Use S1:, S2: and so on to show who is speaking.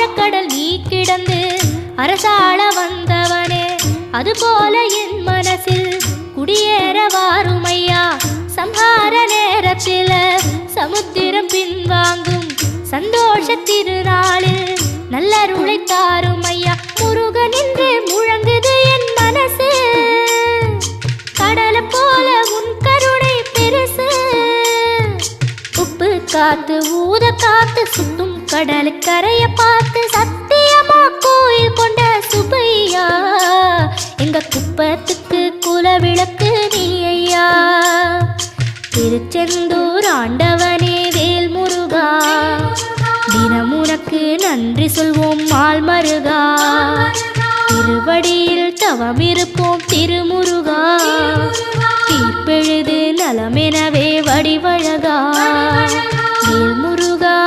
S1: ஆழக்கடல் நீ கிடந்து அரசாள வந்தவனே, அதுபோல என் மனசில் குடியேற வாருமையா. சம்ஹார நேரத்தில் சமுத்திரம் பின்வாங்கும் சந்தோஷ திருநாளில் நல்லருளை தாருமையா. முருகன் என்று முழங்குது என் மனசு, கடல போல உன் கருணை பெருசு. உப்பு காத்து ஊத காத்து சுத்தும் கடலு கரைய பார்த்து சத்தியமா கோயில் கொண்ட சுப்பையா. எங்க குப்பத்துக்கு குலவிளக்கு நீ ஐயா. திருச்செந்தூர் ஆண்டவனே வேல் முருகா, தினம் உனக்கு நன்றி சொல்வோம் மால் மருகா. திருவடியில் தவம் இருப்போம் திருமுருகா, தீர்ப்பெழுது நலமெனவே வடிவழகா. வேல் முருகா.